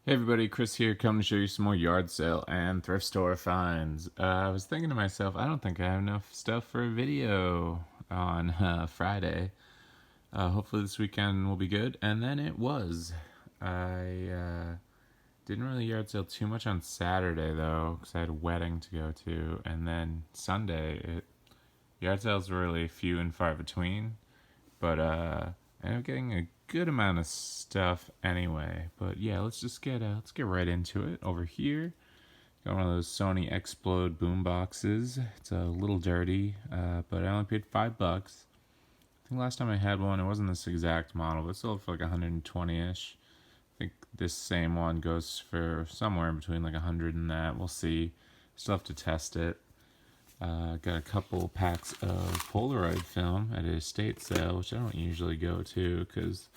Hey everybody, Chris here, coming to show you some more yard sale and thrift store finds. I was thinking to myself, I don't think I have enough stuff for a video on Friday. Hopefully this weekend will be good, and then it was. I didn't really yard sale too much on Saturday though, because I had a wedding to go to, and then yard sales were really few and far between. But I ended up getting a good amount of stuff anyway. But yeah, let's get right into it. Over here, got one of those Sony Explode boom boxes. It's a little dirty, but I only paid $5. I think last time I had one, it wasn't this exact model, but it sold for like 120-ish. I think this same one goes for somewhere in between like 100 and that. We'll see. Still have to test it. Got a couple packs of Polaroid film at a estate sale, which I don't usually go to because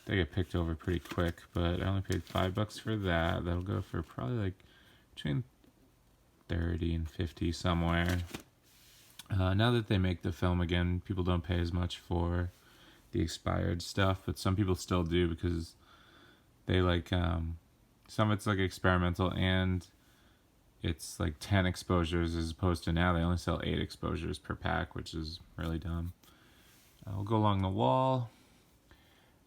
they get picked over pretty quick. But I only paid $5 for that. That'll go for probably like between 30 and 50 somewhere. Now that they make the film again, people don't pay as much for the expired stuff, but some people still do because they like some of it's like experimental and it's like 10 exposures as opposed to now they only sell 8 exposures per pack, which is really dumb. We'll go along the wall.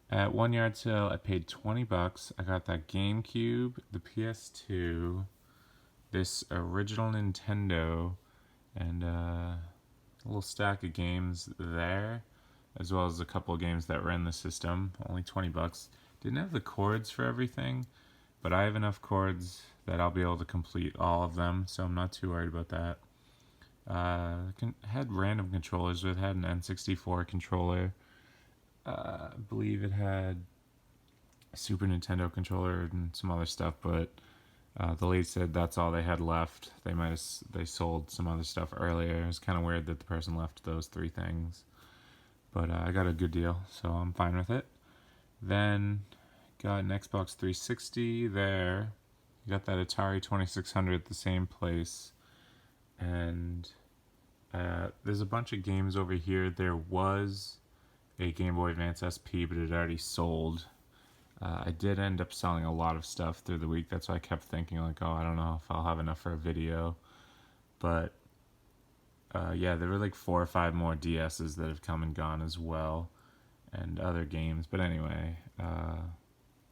At one yard sale, I paid $20. I got that GameCube, the PS2, this original Nintendo, and a little stack of games there, as well as a couple of games that were in the system. Only $20. Didn't have the cords for everything, but I have enough cords that I'll be able to complete all of them, so I'm not too worried about that. Had random controllers. It had an N64 controller. I believe it had a Super Nintendo controller and some other stuff, but the lady said that's all they had left. They sold some other stuff earlier. It was kind of weird that the person left those three things, but I got a good deal, so I'm fine with it. Then got an Xbox 360 there. Got that Atari 2600 at the same place. And there's a bunch of games over here. There was a Game Boy Advance SP, but it already sold. I did end up selling a lot of stuff through the week. That's why I kept thinking, like, oh, I don't know if I'll have enough for a video. But yeah, there were like 4 or 5 more DSs that have come and gone as well, and other games. But anyway,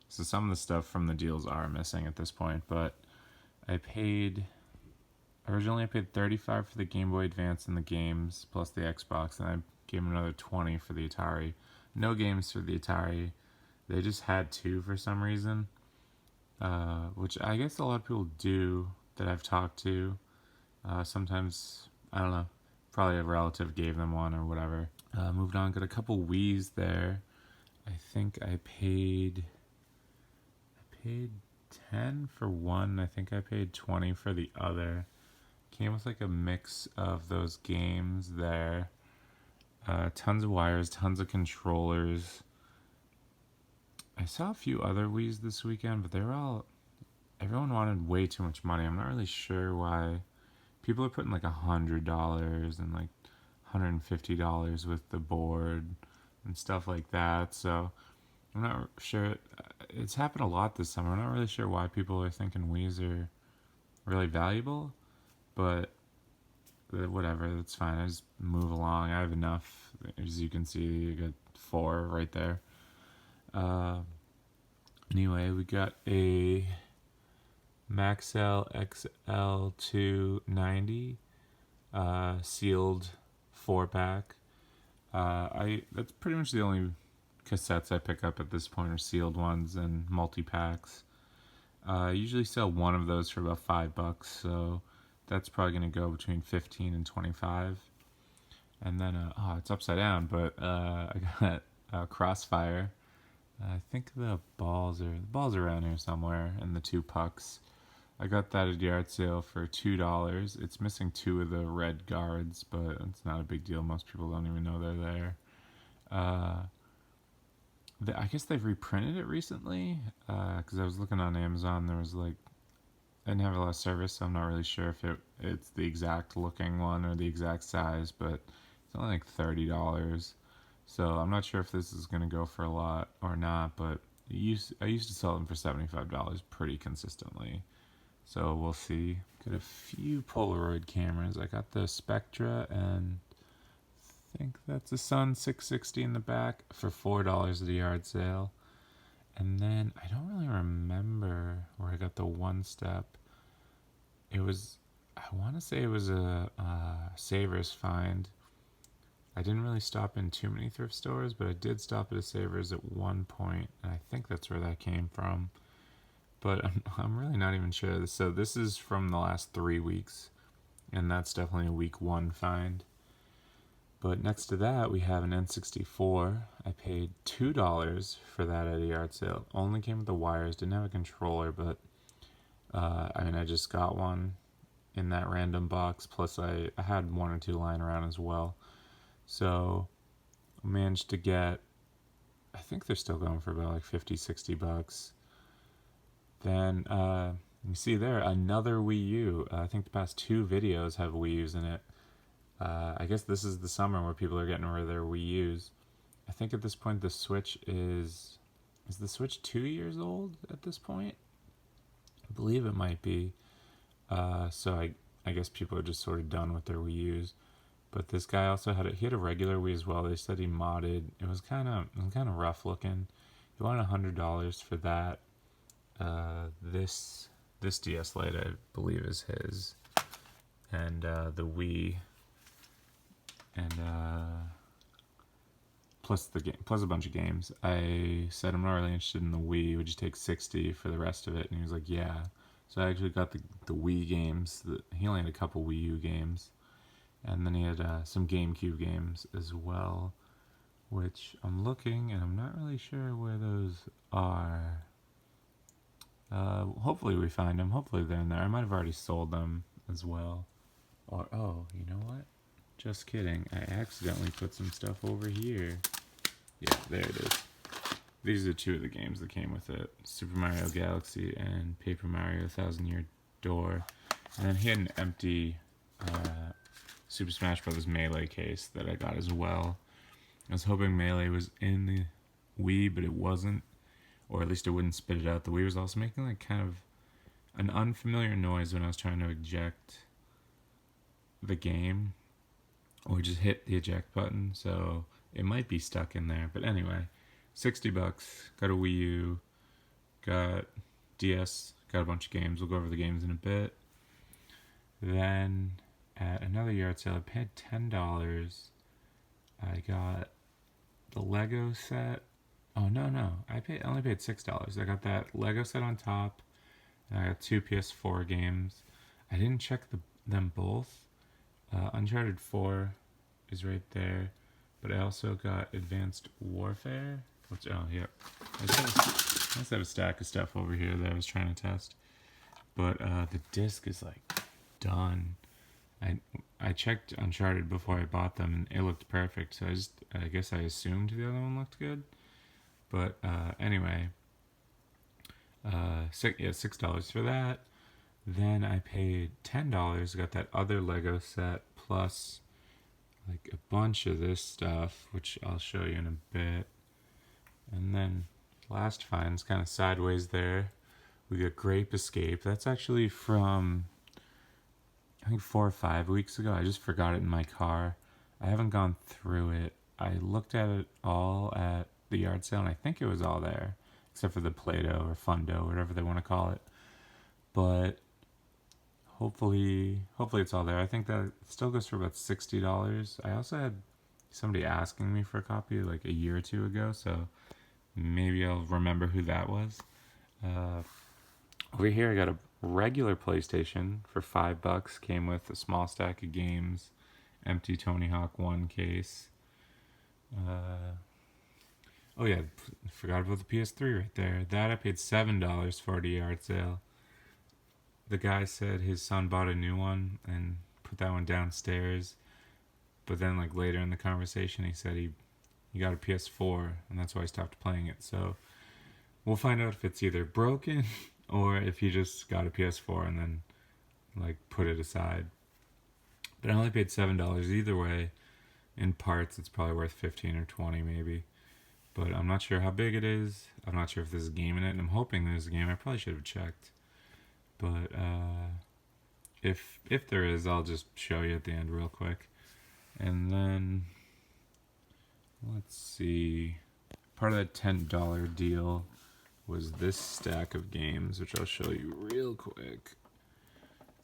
so some of the stuff from the deals are missing at this point. But I paid originally I paid 35 for the Game Boy Advance and the games plus the Xbox, and I gave him another 20 for the Atari. No games for the Atari. They just had two for some reason, which I guess a lot of people do that I've talked to. Sometimes I don't know. Probably a relative gave them one or whatever. Moved on. Got a couple Wii's there. I think I paid 10 for one. I think I paid 20 for the other. Came with like a mix of those games there. Tons of wires, tons of controllers. I saw a few other Wii's this weekend, but everyone wanted way too much money. I'm not really sure why. People are putting like $100 and like $150 with the board and stuff like that. So I'm not sure. It's happened a lot this summer. I'm not really sure why people are thinking Wii's are really valuable, but whatever, that's fine. I just move along. I have enough. As you can see, you got 4 right there. Uh, anyway, we got a Maxell XL 290 sealed 4-pack. That's pretty much the only cassettes I pick up at this point are sealed ones and multi-packs. I usually sell one of those for about $5, so that's probably going to go between 15 and 25. And then, it's upside down, but I got Crossfire. I think the balls are around here somewhere, and the 2 pucks. I got that at yard sale for $2. It's missing 2 of the red guards, but it's not a big deal. Most people don't even know they're there. I guess they've reprinted it recently, because I was looking on Amazon. There was like, I didn't have a lot of service, so I'm not really sure if it's the exact looking one or the exact size, but it's only like $30. So I'm not sure if this is going to go for a lot or not, but I used to sell them for $75 pretty consistently. So we'll see. Got a few Polaroid cameras. I got the Spectra, and I think that's a Sun 660 in the back for $4 at a yard sale. And then I don't really remember where I got the One Step. It was, I want to say it was a Savers find. I didn't really stop in too many thrift stores, but I did stop at a Savers at one point, and I think that's where that came from. But I'm really not even sure. So this is from the last 3 weeks, and that's definitely a week 1 find. But next to that, we have an N64. I paid $2 for that at a yard sale. Only came with the wires, didn't have a controller, but I just got one in that random box. Plus, I had 1 or 2 lying around as well. So I managed to get, I think they're still going for about like 50, $60. Then you see there another Wii U. I think the past 2 videos have Wii U's in it. I guess this is the summer where people are getting rid of their Wii U's. I think at this point the Switch is the Switch 2 years old at this point? I believe it might be. So I guess people are just sort of done with their Wii U's. But this guy also he had a regular Wii as well. They said he modded. It was kind of rough looking. He wanted $100 for that. This DS Lite I believe is his, and the Wii, and plus a bunch of games. I said I'm not really interested in the Wii. Would you take $60 for the rest of it? And he was like, yeah. So I actually got the Wii games. He only had a couple Wii U games, and then he had some GameCube games as well, which I'm looking and I'm not really sure where those are. Hopefully we find them. Hopefully they're in there. I might have already sold them as well. Or, oh, you know what? Just kidding. I accidentally put some stuff over here. Yeah, there it is. These are 2 of the games that came with it. Super Mario Galaxy and Paper Mario Thousand Year Door. And then he had an empty Super Smash Bros. Melee case that I got as well. I was hoping Melee was in the Wii, but it wasn't. Or at least it wouldn't spit it out. The Wii was also making like kind of an unfamiliar noise when I was trying to eject the game, or just hit the eject button, so it might be stuck in there. But anyway, $60, got a Wii U, got DS, got a bunch of games. We'll go over the games in a bit. Then at another yard sale, I paid $10. I got the Lego set. Oh no! I only paid $6. I got that Lego set on top, and I got 2 PS4 games. I didn't check them both. Uncharted 4 is right there, but I also got Advanced Warfare. Yep. I just have a stack of stuff over here that I was trying to test, but the disc is like done. I checked Uncharted before I bought them, and it looked perfect. So I guess I assumed the other one looked good. But anyway, $6 for that. Then I paid $10. Got that other Lego set plus like a bunch of this stuff, which I'll show you in a bit. And then last finds kind of sideways there. We got Grape Escape. That's actually from I think 4 or 5 weeks ago. I just forgot it in my car. I haven't gone through it. I looked at it all at the yard sale, and I think it was all there, except for the Play-Doh or Fundo, whatever they want to call it. But hopefully it's all there. I think that still goes for about $60. I also had somebody asking me for a copy like a year or 2 ago, so maybe I'll remember who that was. Over here I got a regular PlayStation for $5. Came with a small stack of games, empty Tony Hawk 1 case. Oh yeah, forgot about the PS3 right there. That I paid $7 for at a yard sale. The guy said his son bought a new one and put that one downstairs. But then like later in the conversation he said he got a PS4 and that's why he stopped playing it. So we'll find out if it's either broken or if he just got a PS4 and then like put it aside. But I only paid $7 either way. In parts it's probably worth 15 or 20 maybe. but I'm not sure how big it is. I'm not sure if there's a game in it, and I'm hoping there's a game. I probably should have checked, but if there is, I'll just show you at the end real quick. And then let's see. Part of that $10 deal was this stack of games, which I'll show you real quick.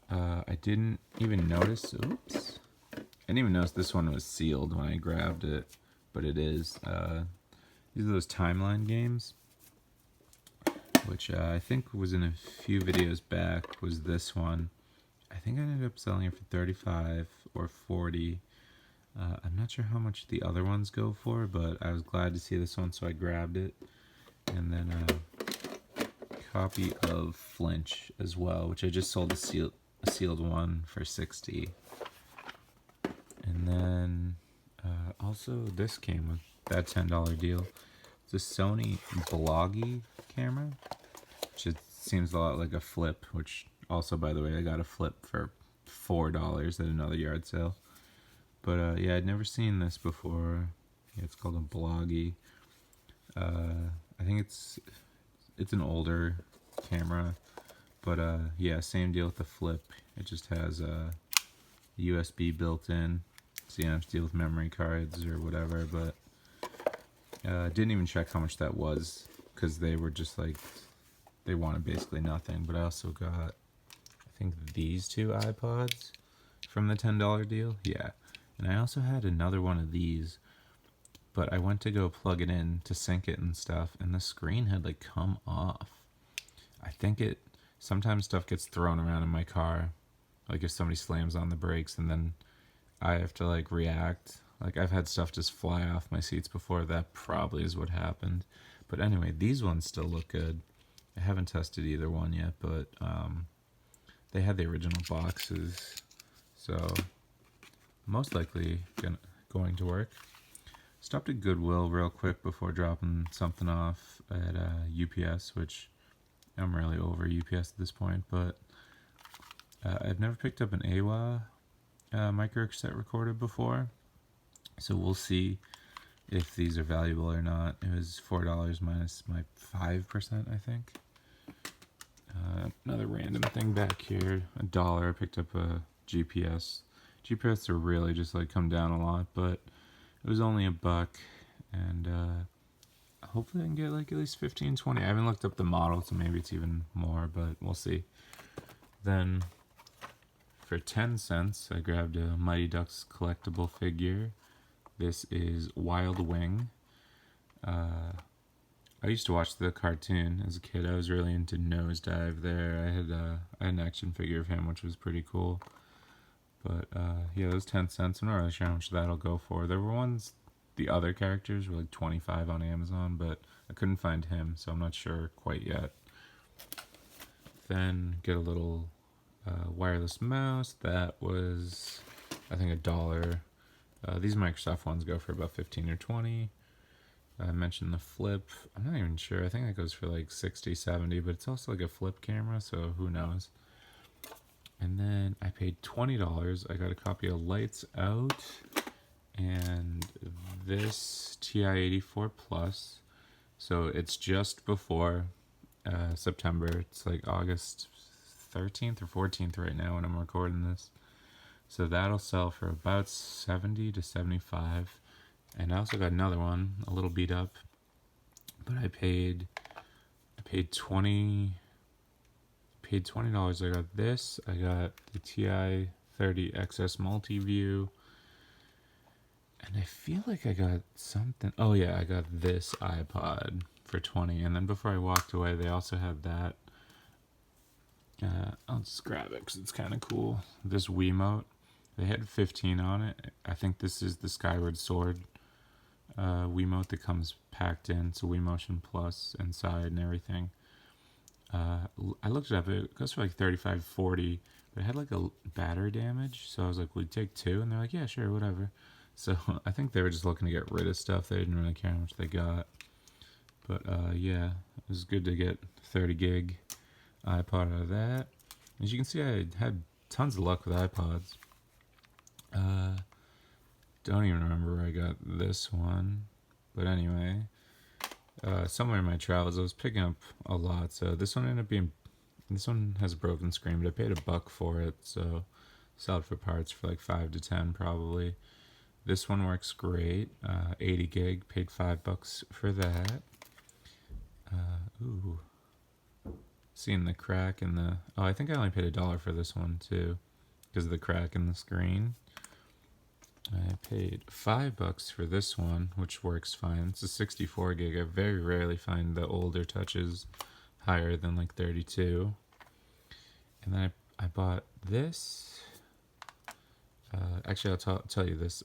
I didn't even notice. Oops. I didn't even notice this one was sealed when I grabbed it, but it is. These are those timeline games, which I think was in a few videos back. Was this one? I think I ended up selling it for 35 or 40. I'm not sure how much the other ones go for, but I was glad to see this one, so I grabbed it. And then a copy of Flinch as well, which I just sold a sealed one for 60. And then also this came with that $10 deal. It's a Sony Bloggy camera, which it seems a lot like a flip, which also, by the way, I got a flip for $4 at another yard sale. But yeah, I'd never seen this before. Yeah, it's called a Bloggy. I think it's an older camera, but yeah, same deal with the flip. It just has a USB built in, so you don't have to deal with memory cards or whatever. But didn't even check how much that was, because they were just like, they wanted basically nothing. But I also got, I think, these two iPods from the $10 deal. Yeah. And I also had another one of these, but I went to go plug it in to sync it and stuff, and the screen had like come off. I think sometimes stuff gets thrown around in my car, like if somebody slams on the brakes and then I have to like react. Like I've had stuff just fly off my seats before. That probably is what happened. But anyway, these ones still look good. I haven't tested either one yet, but they had the original boxes, so most likely going to work. Stopped at Goodwill real quick before dropping something off at UPS, which I'm really over UPS at this point, but I've never picked up an AWA micro cassette recorder before, so we'll see if these are valuable or not. It was $4 minus my 5%, I think. Another random thing back here, $1. I picked up a GPS. GPS are really just like come down a lot, but it was only $1, and hopefully I can get like at least 15, 20. I haven't looked up the model, so maybe it's even more, but we'll see. Then for 10 cents, I grabbed a Mighty Ducks collectible figure. This is Wild Wing. I used to watch the cartoon as a kid. I was really into Nosedive there. I had an action figure of him, which was pretty cool. But yeah, those 10 cents. I'm not really sure how much that'll go for. There were ones, the other characters were like 25 on Amazon, but I couldn't find him, so I'm not sure quite yet. Then get a little wireless mouse. That was, I think, $1. These Microsoft ones go for about 15 or 20. I mentioned the flip. I'm not even sure. I think that goes for like 60, 70, but it's also like a flip camera, so who knows. And then I paid $20. I got a copy of Lights Out and this TI-84 Plus. So it's just before September. It's like August 13th or 14th right now when I'm recording this. So that'll sell for about 70 to 75. And I also got another one, a little beat up, but I paid $20. I got this. I got the TI-30 XS Multi-View, and I feel like I got something. Oh yeah, I got this iPod for 20. And then before I walked away, they also had that. I'll just grab it because it's kind of cool. This Wiimote. They had 15 on it. I think this is the Skyward Sword Wiimote that comes packed in. It's a Wiimotion Plus inside and everything. I looked it up. It goes for like 35, 40, but it had like a battery damage. So I was like, "We'd take 2," and they're like, "Yeah, sure, whatever." So I think they were just looking to get rid of stuff. They didn't really care how much they got. But yeah, it was good to get 30 gig iPod out of that. As you can see, I had tons of luck with iPods. Don't even remember where I got this one, but anyway, somewhere in my travels, I was picking up a lot. So this one has a broken screen, but I paid $1 for it. So sell it for parts for like 5 to 10 probably. This one works great. 80 gig, paid $5 for that. Ooh, seeing the crack in the. Oh, I think I only paid $1 for this one too, because of the crack in the screen. I paid $5 for this one, which works fine. It's a 64 gig. I very rarely find the older touches higher than like 32. And then I bought this. Actually, I'll tell you this.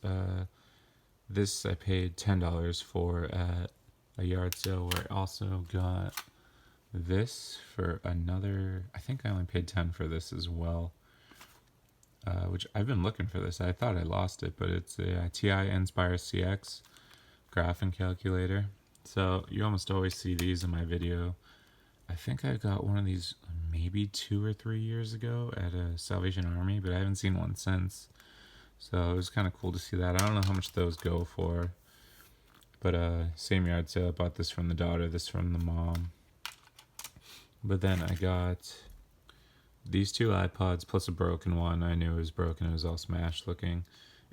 This I paid $10 for at a yard sale, where I also got this for another. I think I only paid 10 for this as well. Which I've been looking for this. I thought I lost it, but it's a TI Inspire CX graphing calculator. So you almost always see these in my video. I think I got one of these maybe 2 or 3 years ago at a Salvation Army, but I haven't seen one since. So it was kind of cool to see that. I don't know how much those go for, but same yard sale. I bought this from the daughter, this from the mom. But then I got these two iPods plus a broken one. I knew it was broken. It was all smashed looking.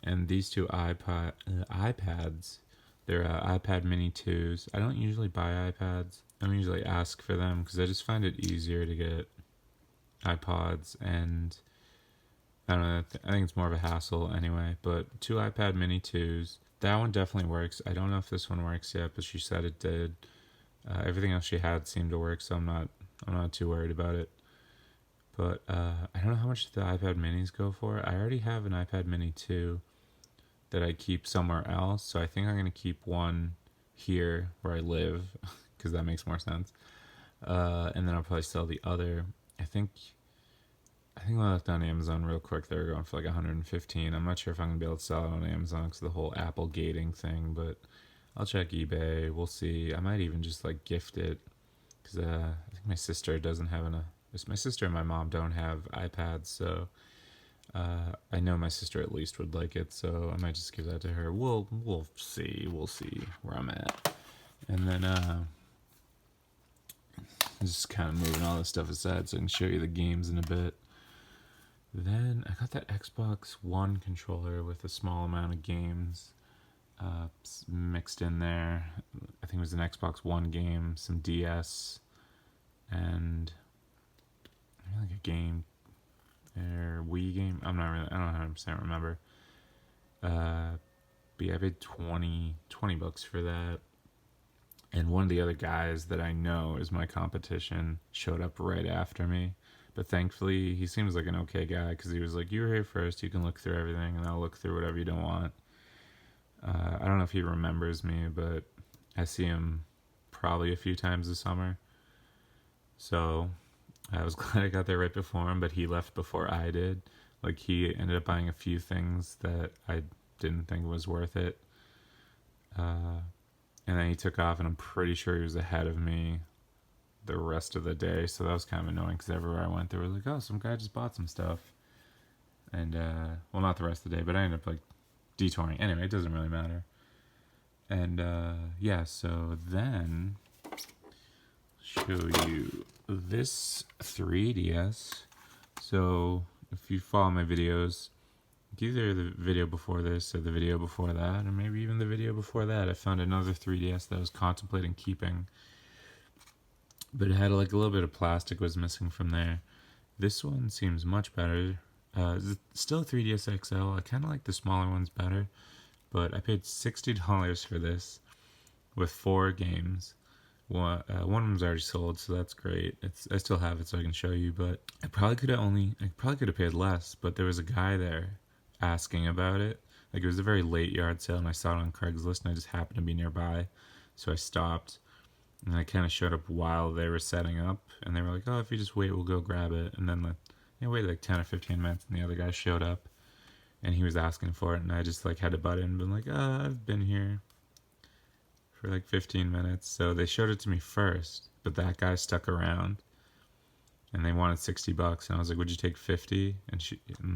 And these two iPads. They're iPad Mini 2s. I don't usually buy iPads. I don't usually ask for them because I just find it easier to get iPods. And I don't know. I think it's more of a hassle anyway. But two iPad Mini 2s. That one definitely works. I don't know if this one works yet, but she said it did. Everything else she had seemed to work, so I'm not too worried about it. But I don't know how much the iPad minis go for. I already have an iPad mini 2 that I keep somewhere else. So I think I'm going to keep one here where I live because that makes more sense. And then I'll probably sell the other. I think when I looked on Amazon real quick, they were going for like 115. I'm not sure if I'm going to be able to sell it on Amazon because of the whole Apple gating thing. But I'll check eBay. We'll see. I might even just like gift it because I think my sister doesn't have enough. My sister and my mom don't have iPads, so I know my sister at least would like it, so I might just give that to her. We'll see. We'll see where I'm at. And then just kind of moving all this stuff aside so I can show you the games in a bit. Then I got that Xbox One controller with a small amount of games mixed in there. I think it was an Xbox One game, some DS, and like a game or Wii game. I don't 100% remember. But yeah, I paid $20 for that. And one of the other guys that I know is my competition showed up right after me. But thankfully, he seems like an okay guy because he was like, "You were here first. You can look through everything, and I'll look through whatever you don't want." I don't know if he remembers me, but I see him probably a few times this summer. So I was glad I got there right before him, but he left before I did. Like, he ended up buying a few things that I didn't think was worth it. And then he took off, and I'm pretty sure he was ahead of me the rest of the day. So that was kind of annoying because everywhere I went, they were like, "Oh, some guy just bought some stuff." And, well, not the rest of the day, but I ended up, like, detouring. Anyway, it doesn't really matter. And, yeah, so then show you this 3DS. So if you follow my videos, either the video before this or the video before that, or maybe even the video before that, I found another 3DS that I was contemplating keeping, but it had like a little bit of plastic was missing from there. This one seems much better. Still 3DS XL. I kind of like the smaller ones better, but I paid $60 for this with 4 games. One of them's already sold, so that's great. I still have it, so I can show you. But I probably could have paid less. But there was a guy there asking about it. Like, it was a very late yard sale, and I saw it on Craigslist, and I just happened to be nearby, so I stopped. And I kind of showed up while they were setting up, and they were like, "Oh, if you just wait, we'll go grab it." And then they waited like 10 or 15 minutes, and the other guy showed up, and he was asking for it, and I just like had to butt in and been like, "I've been here for like 15 minutes." So they showed it to me first, but that guy stuck around and they wanted $60. And I was like, "Would you take 50?" And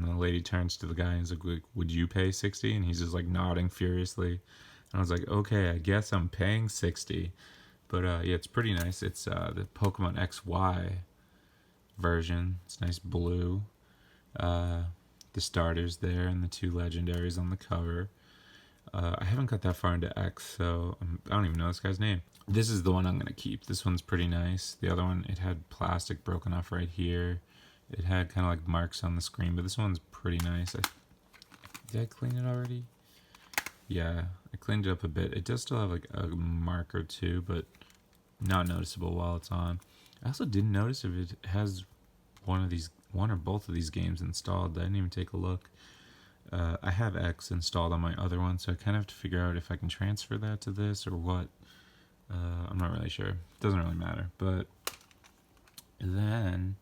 the lady turns to the guy and is like, "Would you pay 60?" And he's just like nodding furiously. And I was like, "Okay, I guess I'm paying 60." But yeah, it's pretty nice. It's the Pokemon XY version. It's nice blue. Uh, the starters there and the two legendaries on the cover. I haven't got that far into X, so I don't even know this guy's name. This is the one I'm going to keep. This one's pretty nice. The other one, it had plastic broken off right here. It had kind of like marks on the screen, but this one's pretty nice. Did I clean it already? Yeah, I cleaned it up a bit. It does still have like a mark or two, but not noticeable while it's on. I also didn't notice if it has one or both of these games installed. I didn't even take a look. I have X installed on my other one, so I kind of have to figure out if I can transfer that to this or what. I'm not really sure. It doesn't really matter. But then,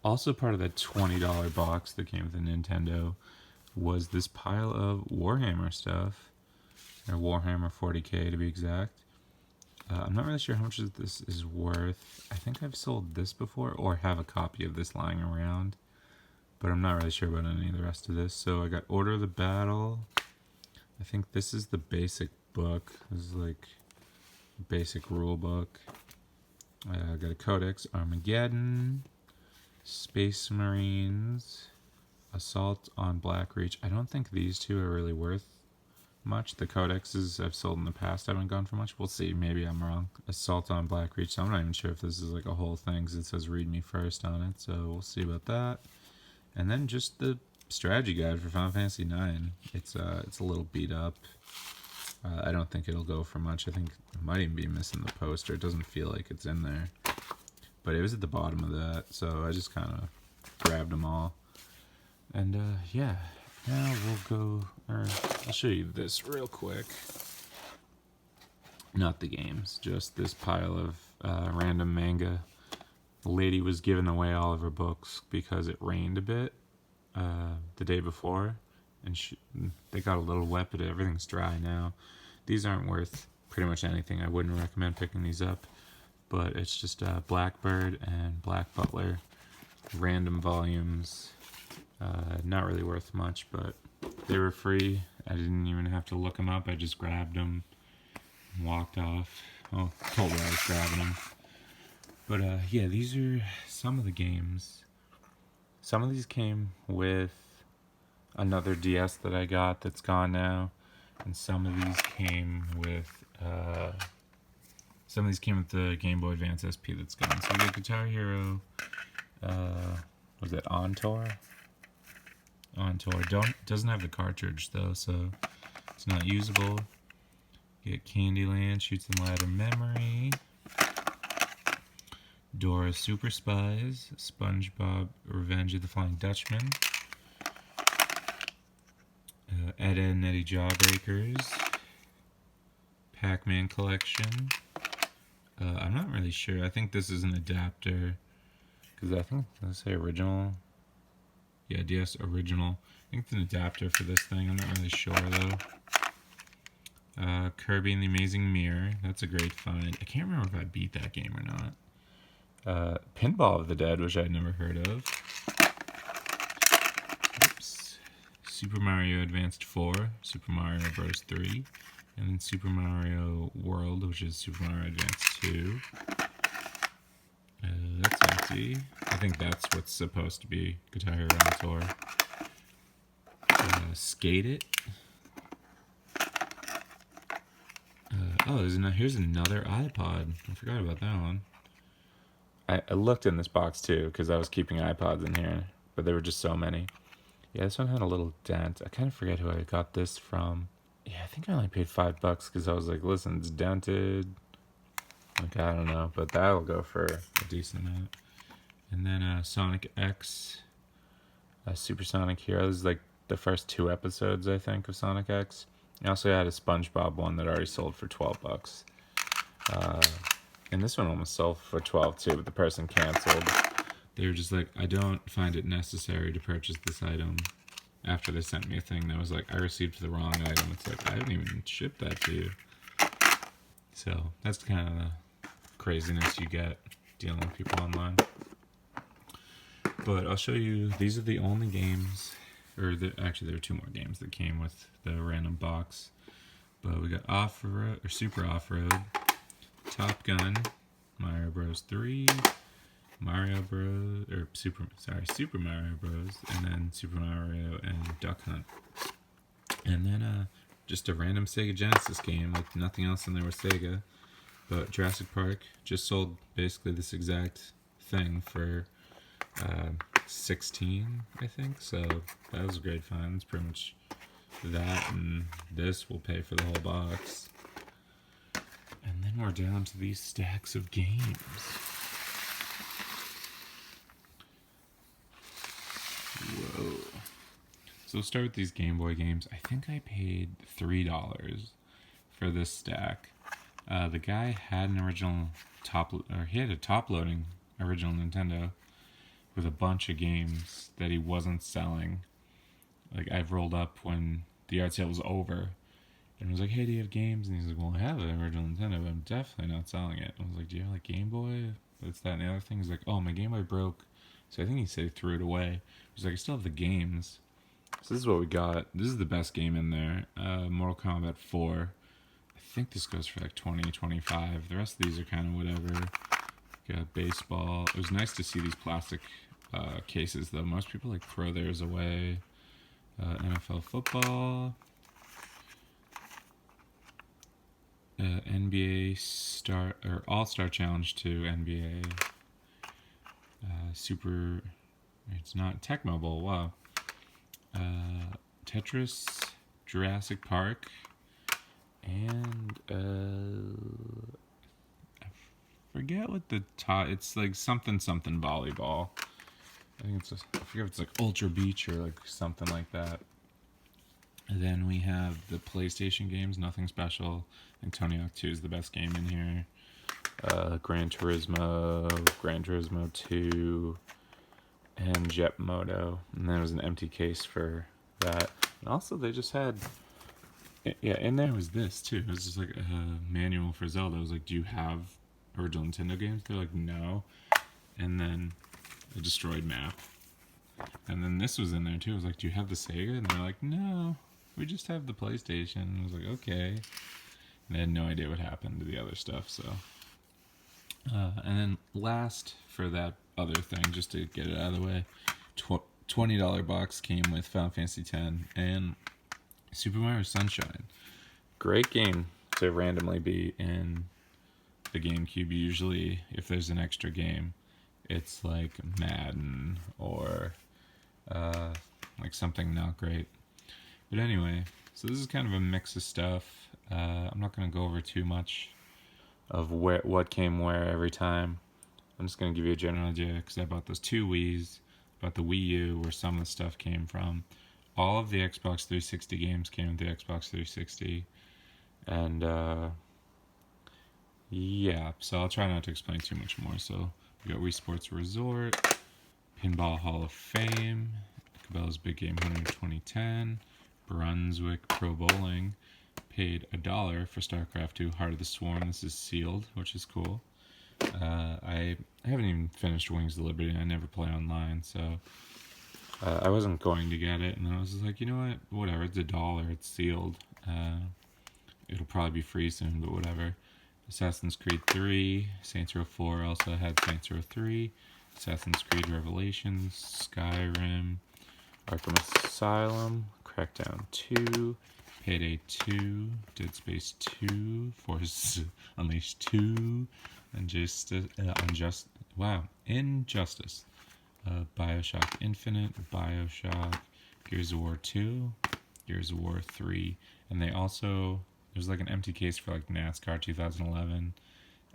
also part of that $20 box that came with the Nintendo was this pile of Warhammer stuff, or Warhammer 40k to be exact. I'm not really sure how much this is worth. I think I've sold this before or have a copy of this lying around, but I'm not really sure about any of the rest of this. So I got Order of the Battle. I think this is the basic book. This is like basic rule book. I got a Codex Armageddon, Space Marines, Assault on Black Reach. I don't think these two are really worth much. The codexes I've sold in the past haven't gone for much. We'll see. Maybe I'm wrong. Assault on Black Reach. So I'm not even sure if this is like a whole thing because it says read me first on it. So we'll see about that. And then just the strategy guide for Final Fantasy IX. It's a little beat up. I don't think it'll go for much. I think it might even be missing the poster. It doesn't feel like it's in there. But it was at the bottom of that. So I just kind of grabbed them all. And yeah. Now we'll go, or I'll show you this real quick. Not the games, just this pile of random manga. The lady was giving away all of her books because it rained a bit the day before, and they got a little wet, but everything's dry now. These aren't worth pretty much anything. I wouldn't recommend picking these up, but it's just Blackbird and Black Butler, random volumes. Not really worth much, but they were free. I didn't even have to look them up. I just grabbed them and walked off. Oh, told her I was grabbing them. But yeah, these are some of the games. Some of these came with another DS that I got that's gone now, and some of these came with the Game Boy Advance SP that's gone. So we got Guitar Hero. Was it On Tour? On Tour. Doesn't have the cartridge though, so it's not usable. Get Candyland, Shoots and Ladder Memory, Dora Super Spies, SpongeBob Revenge of the Flying Dutchman, Ed, Edd n Eddy Jawbreakers, Pac-Man Collection. I'm not really sure. I think this is an adapter because I think let's say original. Yeah, DS original. I think it's an adapter for this thing. I'm not really sure though. Kirby and the Amazing Mirror. That's a great find. I can't remember if I beat that game or not. Pinball of the Dead, which I'd never heard of. Oops. Super Mario Advanced 4, Super Mario Bros. 3, and then Super Mario World, which is Super Mario Advance 2. That's empty. I think that's what's supposed to be Guitar Hero on Tour. Skate It. Here's another iPod. I forgot about that one. I looked in this box too because I was keeping iPods in here, but there were just so many. Yeah, this one had a little dent. I kind of forget who I got this from. Yeah, I think I only paid $5 because I was like, listen, it's dented. Like, I don't know, but that'll go for a decent amount. And then Sonic X, Supersonic Heroes, is like the first 2 episodes, I think, of Sonic X. I also had a SpongeBob one that already sold for $12. And this one almost sold for $12 too, but the person canceled. They were just like, I don't find it necessary to purchase this item. After they sent me a thing that was like, I received the wrong item. It's like, I haven't even shipped that to you. So that's kind of the craziness you get dealing with people online. But I'll show you, these are the only games, actually there are 2 more games that came with the random box. But we got Off-Road, or Super Off-Road, Top Gun, Mario Bros. 3, Mario Bros. Or Super Mario Bros. And then Super Mario and Duck Hunt. And then just a random Sega Genesis game, like nothing else in there was Sega. But Jurassic Park just sold basically this exact thing for 16, I think. So that was a great find. It's pretty much that, and this will pay for the whole box. And then we're down to these stacks of games. Whoa. So we'll start with these Game Boy games. I think I paid $3 for this stack. The guy had an original he had a top-loading original Nintendo with a bunch of games that he wasn't selling. Like, I've rolled up when the yard sale was over and was like, hey, do you have games? And he's like, well, I have an original Nintendo, but I'm definitely not selling it. I was like, do you have like Game Boy? That's that and the other thing. He's like, oh, my Game Boy broke. So I think he said he threw it away. He's like, I still have the games. So this is what we got. This is the best game in there. Mortal Kombat 4. I think this goes for like 20, 25. The rest of these are kind of whatever. Got baseball. It was nice to see these plastic cases, though. Most people like throw theirs away. NFL football. NBA Star or All-Star Challenge 2 NBA. Super. It's not Tecmo Bowl. Wow. Tetris, Jurassic Park, and I forget what the top. It's like something volleyball. I think it's I forget if it's like Ultra Beach or like something like that. And then we have the PlayStation games. Nothing special. I think Tony Hawk 2 is the best game in here. Gran Turismo 2, and Jet Moto. And there was an empty case for that. And also they just had, yeah, in there was this too. It was just like a manual for Zelda. I was like, do you have original Nintendo games? They're like, no. And then a destroyed map. And then this was in there too. I was like, do you have the Sega? And they're like, no, we just have the PlayStation. I was like, okay. And they had no idea what happened to the other stuff, so. And then last for that other thing, just to get it out of the way, $20 box came with Final Fantasy X and Super Mario Sunshine. Great game to randomly be in the GameCube. Usually, if there's an extra game, it's like Madden or like something not great. But anyway, so this is kind of a mix of stuff. I'm not going to go over too much of what came where every time. I'm just going to give you a general idea because I bought those two Wiis, bought the Wii U where some of the stuff came from. All of the Xbox 360 games came with the Xbox 360. And yeah, so I'll try not to explain too much more. So we got Wii Sports Resort, Pinball Hall of Fame, Cabela's Big Game Hunter 2010, Brunswick Pro Bowling. Paid $1 for StarCraft 2 Heart of the Swarm. This is sealed, which is cool. I haven't even finished Wings of Liberty. I never play online, so I wasn't going to get it. And then I was just like, you know what? Whatever. It's $1. It's sealed. It'll probably be free soon, but whatever. Assassin's Creed 3, Saints Row 4 also had Saints Row 3, Assassin's Creed Revelations, Skyrim, Arkham Asylum, Crackdown 2, Payday 2, Dead Space 2, Force Unleashed 2, Injustice, Bioshock Infinite, Bioshock, Gears of War 2, Gears of War 3, and they also, there's like an empty case for like NASCAR 2011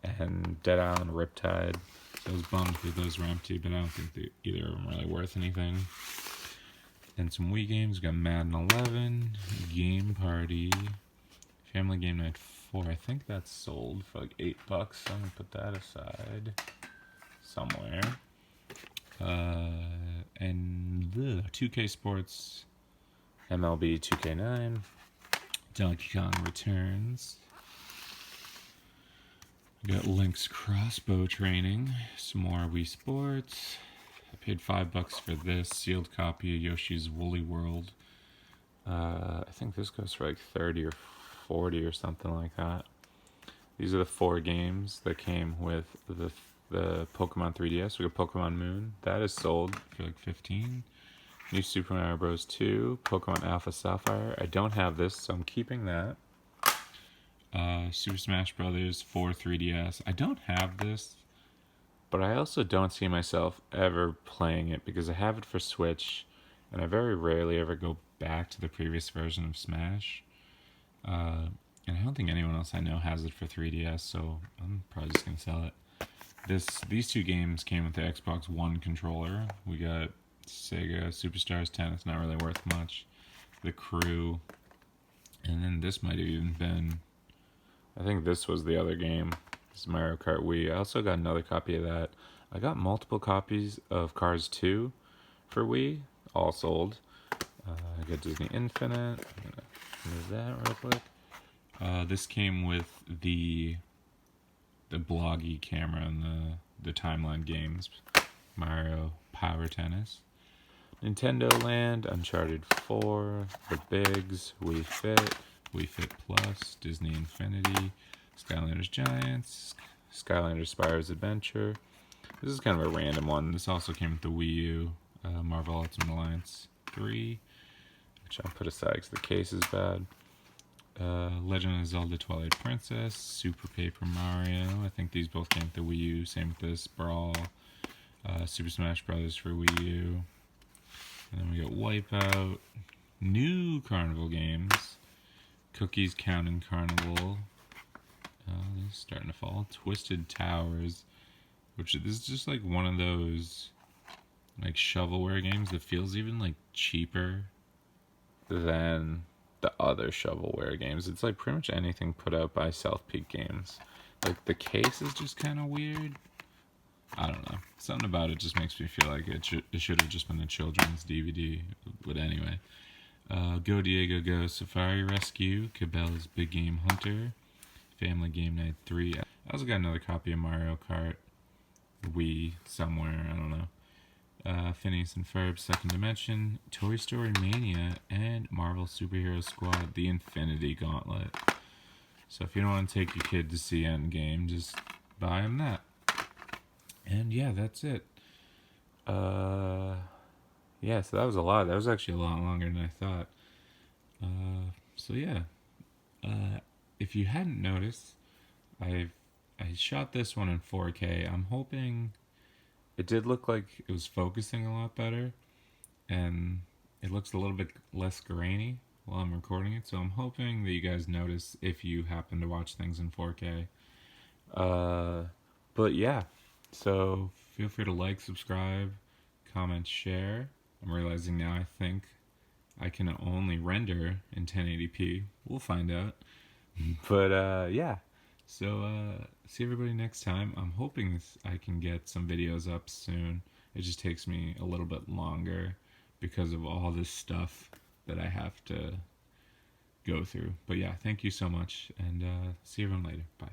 and Dead Island Riptide. So I was bummed that those were empty, but I don't think either of them are really worth anything. And some Wii games. We got Madden 11, Game Party, Family Game Night 4. I think that's sold for like $8. So I'm gonna put that aside somewhere. And 2K Sports, MLB 2K9, Donkey Kong Returns. We got Link's Crossbow Training, some more Wii Sports. I paid $5 for this sealed copy of Yoshi's Woolly World. I think this goes for like 30 or 40 or something like that. These are the 4 games that came with the Pokemon 3DS. We got Pokemon Moon. That is sold for like 15. New Super Mario Bros. 2. Pokemon Alpha Sapphire. I don't have this, so I'm keeping that. Super Smash Brothers 4 3DS. I don't have this, but I also don't see myself ever playing it because I have it for Switch, and I very rarely ever go back to the previous version of Smash. And I don't think anyone else I know has it for 3DS, so I'm probably just gonna sell it. These 2 games came with the Xbox One controller. We got Sega Superstars 10. It's not really worth much. The Crew, and then this might have even been. I think this was the other game. This is Mario Kart Wii. I also got another copy of that. I got multiple copies of Cars 2 for Wii, all sold. I got Disney Infinite. I'm gonna move that real quick. This came with the bloggy camera and the timeline games. Mario Power Tennis. Nintendo Land, Uncharted 4, The Bigs, Wii Fit Plus, Disney Infinity, Skylanders Giants, Skylanders Spyro's Adventure. This is kind of a random one. This also came with the Wii U, Marvel Ultimate Alliance 3, which I'll put aside because the case is bad. Legend of Zelda Twilight Princess, Super Paper Mario. I think these both came with the Wii U. Same with this, Brawl, Super Smash Brothers for Wii U. And then we got Wipeout, new Carnival games, Cookies Counting Carnival. This is starting to fall. Twisted Towers, which this is just like one of those like shovelware games that feels even like cheaper than the other shovelware games. It's like pretty much anything put out by South Peak Games. Like the case is just kind of weird. I don't know. Something about it just makes me feel like it should have just been a children's DVD. But anyway, Go Diego Go Safari Rescue, Cabela's Big Game Hunter, Family Game Night 3. I also got another copy of Mario Kart Wii somewhere. I don't know. Phineas and Ferb Second Dimension, Toy Story Mania, and Marvel Superhero Squad: The Infinity Gauntlet. So if you don't want to take your kid to see Endgame, just buy him that. And yeah, that's it. Yeah, so that was a lot. That was actually a lot longer than I thought. So yeah, if you hadn't noticed, I shot this one in 4K. I'm hoping it did look like it was focusing a lot better, and it looks a little bit less grainy while I'm recording it. So I'm hoping that you guys notice if you happen to watch things in 4K. But yeah, so feel free to like, subscribe, comment, share. I'm realizing now I think I can only render in 1080p. We'll find out. But yeah, so see everybody next time. I'm hoping I can get some videos up soon. It just takes me a little bit longer because of all this stuff that I have to go through. But yeah, thank you so much, and see everyone later. Bye.